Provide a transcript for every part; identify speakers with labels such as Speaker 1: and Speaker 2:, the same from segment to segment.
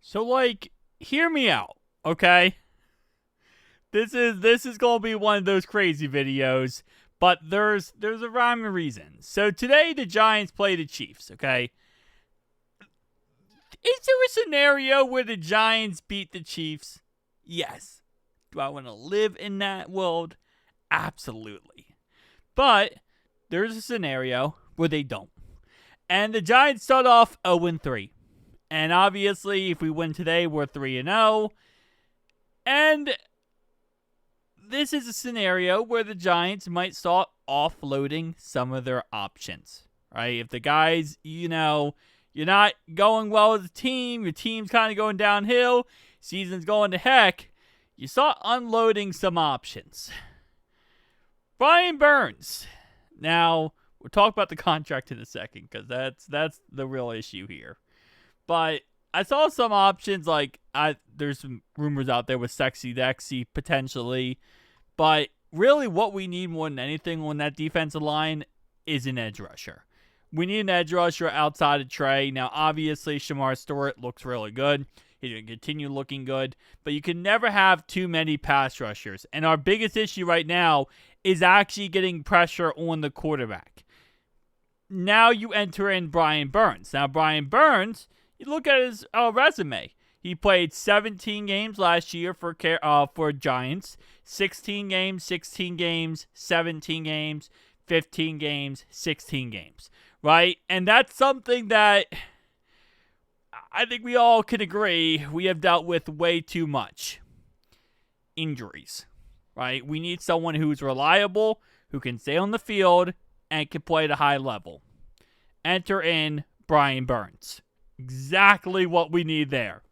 Speaker 1: So, hear me out, okay? This is gonna be one of those crazy videos, but there's a rhyme and reason. So today the Giants play the Chiefs, okay? Is there a scenario where the Giants beat the Chiefs? Yes. Do I want to live in that world? Absolutely. But there's a scenario where they don't. And the Giants start off 0-3. And obviously, if we win today, we're 3-0. And this is a scenario where the Giants might start offloading some of their options, right? If the guys, you're not going well as a team, your team's kind of going downhill, season's going to heck, you start unloading some options. Brian Burns. Now, we'll talk about the contract in a second because that's the real issue here. But I saw some options there's some rumors out there with Sexy Dexy potentially. But really what we need more than anything on that defensive line is an edge rusher. We need an edge rusher outside of Trey. Now, obviously, Shamar Stewart looks really good. He's going to continue looking good. But you can never have too many pass rushers. And our biggest issue right now is actually getting pressure on the quarterback. Now you enter in Brian Burns. Now, Brian Burns, you look at his resume. He played 17 games last year for Giants, 16 games, 16 games, 17 games, 15 games, 16 games, right? And that's something that I think we all can agree we have dealt with way too much. Injuries, right? We need someone who's reliable, who can stay on the field, and can play at a high level. Enter in Brian Burns. Exactly what we need there.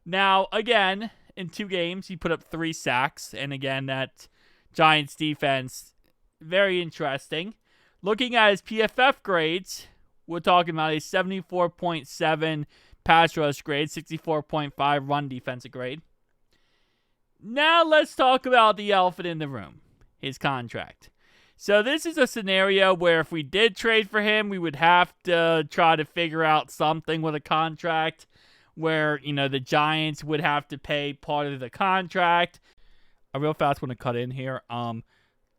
Speaker 1: Now, again, in 2 games, he put up 3 sacks. And again, that Giants defense, very interesting. Looking at his PFF grades, we're talking about a 74.7 pass rush grade, 64.5 run defensive grade. Now let's talk about the elephant in the room, his contract. So this is a scenario where if we did trade for him, we would have to try to figure out something with a contract where, the Giants would have to pay part of the contract. I real fast want to cut in here.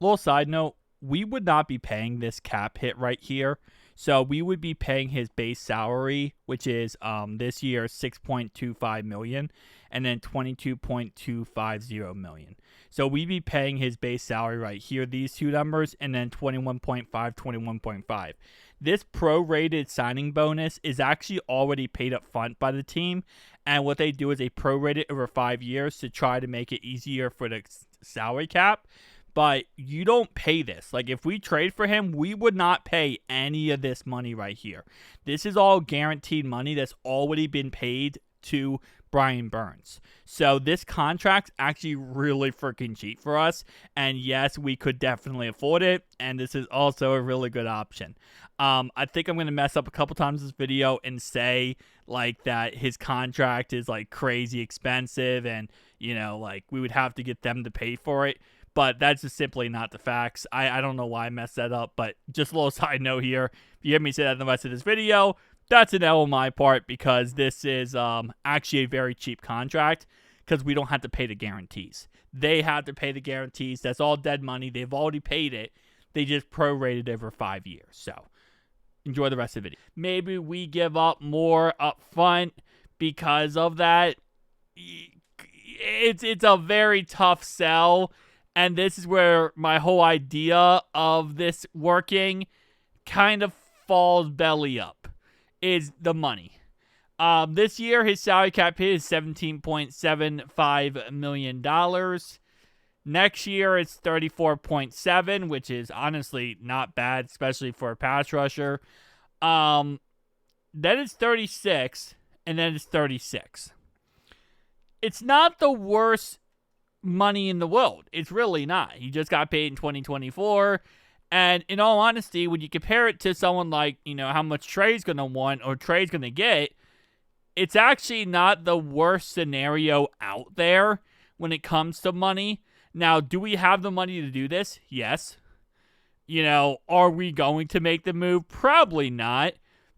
Speaker 1: Little side note, we would not be paying this cap hit right here. So we would be paying his base salary, which is this year $6.25 million and then $22.250 million. So we'd be paying his base salary right here, these 2 numbers, and then 21.5. This prorated signing bonus is actually already paid up front by the team. And what they do is they prorate it over 5 years to try to make it easier for the salary cap. But you don't pay this. If we trade for him, we would not pay any of this money right here. This is all guaranteed money that's already been paid to Brian Burns. So this contract's actually really freaking cheap for us. And yes, we could definitely afford it. And this is also a really good option. I think I'm going to mess up a couple times this video and say that his contract is crazy expensive and, we would have to get them to pay for it. But that's just simply not the facts. I don't know why I messed that up, but just a little side note here. If you hear me say that in the rest of this video, that's an L on my part because this is actually a very cheap contract because we don't have to pay the guarantees. They have to pay the guarantees. That's all dead money. They've already paid it. They just prorated over 5 years. So enjoy the rest of the video. Maybe we give up more up front because of that. It's a very tough sell. And this is where my whole idea of this working kind of falls belly up, is the money. This year, his salary cap hit is $17.75 million. Next year, it's 34.7, which is honestly not bad, especially for a pass rusher. Then it's 36, and then it's 36. It's not the worst money in the world. It's really not. He just got paid in 2024. And in all honesty, when you compare it to someone how much Trey's going to want or Trey's going to get, it's actually not the worst scenario out there when it comes to money. Now, do we have the money to do this? Yes. Are we going to make the move? Probably not.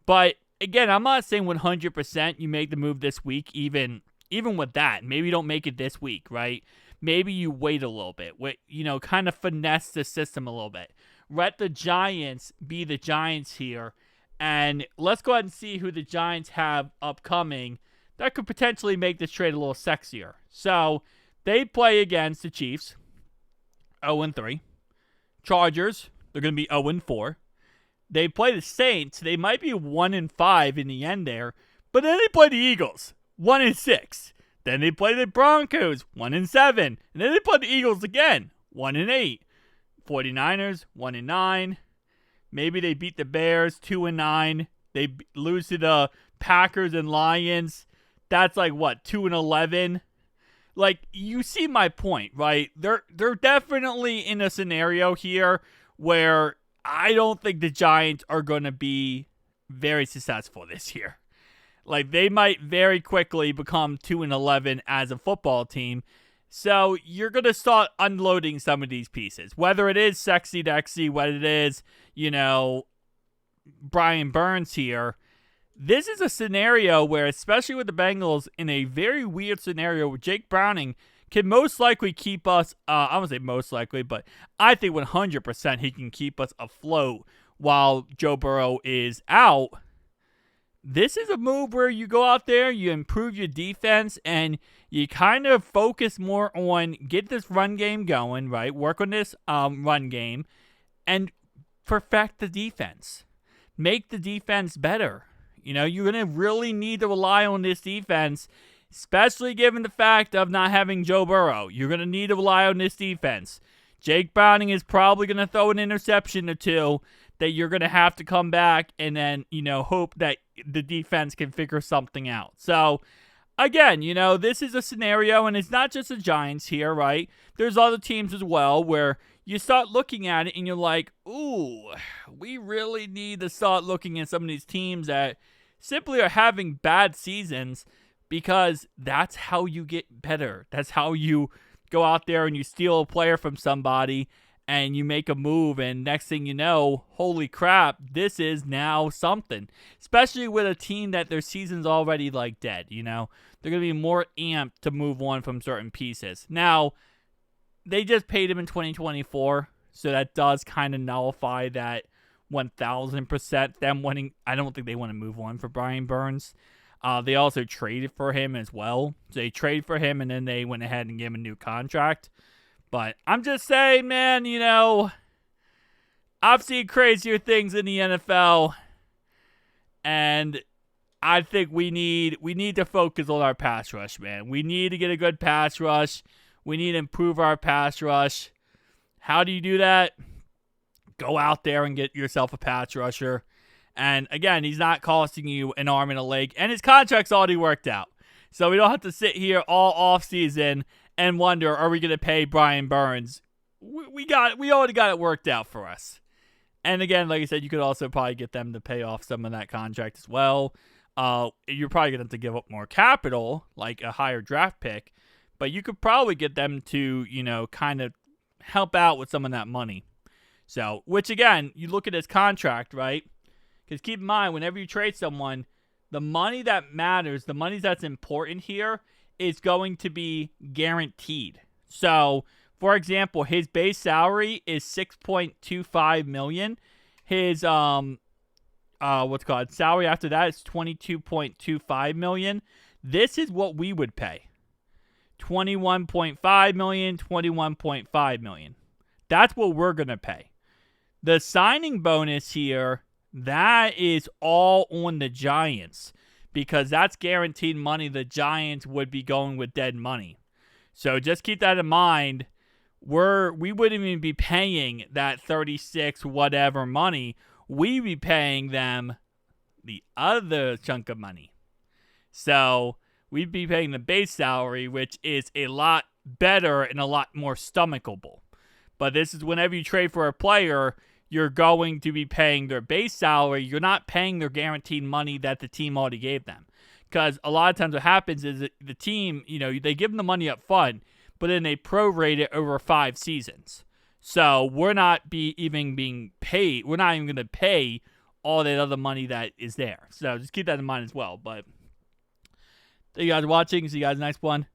Speaker 1: But again, I'm not saying 100% you make the move this week, even with that. Maybe you don't make it this week, right? Maybe you wait a little bit. Wait, kind of finesse the system a little bit. Let the Giants be the Giants here. And let's go ahead and see who the Giants have upcoming that could potentially make this trade a little sexier. So, they play against the Chiefs, 0-3. Chargers, they're going to be 0-4. They play the Saints. They might be 1-5 in the end there. But then they play the Eagles, 1-6. Then they play the Broncos, 1-7. And then they play the Eagles again, 1-8. 49ers, 1-9. Maybe they beat the Bears, 2-9. They lose to the Packers and Lions. That's like, what, 2-11? Like, you see my point, right? They're definitely in a scenario here where I don't think the Giants are going to be very successful this year. Like, they might very quickly become 2-11 as a football team. So, you're going to start unloading some of these pieces. Whether it is Sexy Dexy, whether it is, Brian Burns here. This is a scenario where, especially with the Bengals, in a very weird scenario where Jake Browning can most likely keep us, I won't say most likely, but I think 100% he can keep us afloat while Joe Burrow is out. This is a move where you go out there, you improve your defense, and you kind of focus more on get this run game going, right? Work on this run game and perfect the defense. Make the defense better. You're going to really need to rely on this defense, especially given the fact of not having Joe Burrow. You're going to need to rely on this defense. Jake Browning is probably going to throw an interception or two that you're going to have to come back and then, hope that the defense can figure something out. So, again, this is a scenario, and it's not just the Giants here, right? There's other teams as well where you start looking at it and you're like, ooh, we really need to start looking at some of these teams that simply are having bad seasons, because that's how you get better. That's how you go out there and you steal a player from somebody and you make a move, and next thing you know, holy crap, this is now something. Especially with a team that their season's already like dead, They're going to be more amped to move on from certain pieces. Now, they just paid him in 2024, so that does kind of nullify that 1,000% them wanting. I don't think they want to move on for Brian Burns. They also traded for him as well. So they traded for him, and then they went ahead and gave him a new contract. But I'm just saying, man, I've seen crazier things in the NFL, and I think we need to focus on our pass rush, man. We need to get a good pass rush. We need to improve our pass rush. How do you do that? Go out there and get yourself a pass rusher. And again, he's not costing you an arm and a leg, and his contract's already worked out. So we don't have to sit here all offseason and wonder, are we going to pay Brian Burns? We already got it worked out for us. And again, like I said, you could also probably get them to pay off some of that contract as well. You're probably going to have to give up more capital, like a higher draft pick, but you could probably get them to, kind of help out with some of that money. So, which again, you look at his contract, right? Because keep in mind, whenever you trade someone, the money that matters, the money that's important here is going to be guaranteed. So, for example, his base salary is $6.25 million. His salary after that is $22.25 million. This is what we would pay. $21.5 million, $21.5 million. That's what we're going to pay. The signing bonus here, that is all on the Giants, because that's guaranteed money the Giants would be going with dead money. So just keep that in mind. We wouldn't even be paying that 36 whatever money. We'd be paying them the other chunk of money. So we'd be paying the base salary, which is a lot better and a lot more stomachable. But this is whenever you trade for a player, you're going to be paying their base salary. You're not paying their guaranteed money that the team already gave them. Because a lot of times what happens is that the team, they give them the money up front, but then they prorate it over 5 seasons. So we're not even being paid. We're not even going to pay all that other money that is there. So just keep that in mind as well. But thank you guys for watching. See you guys next one.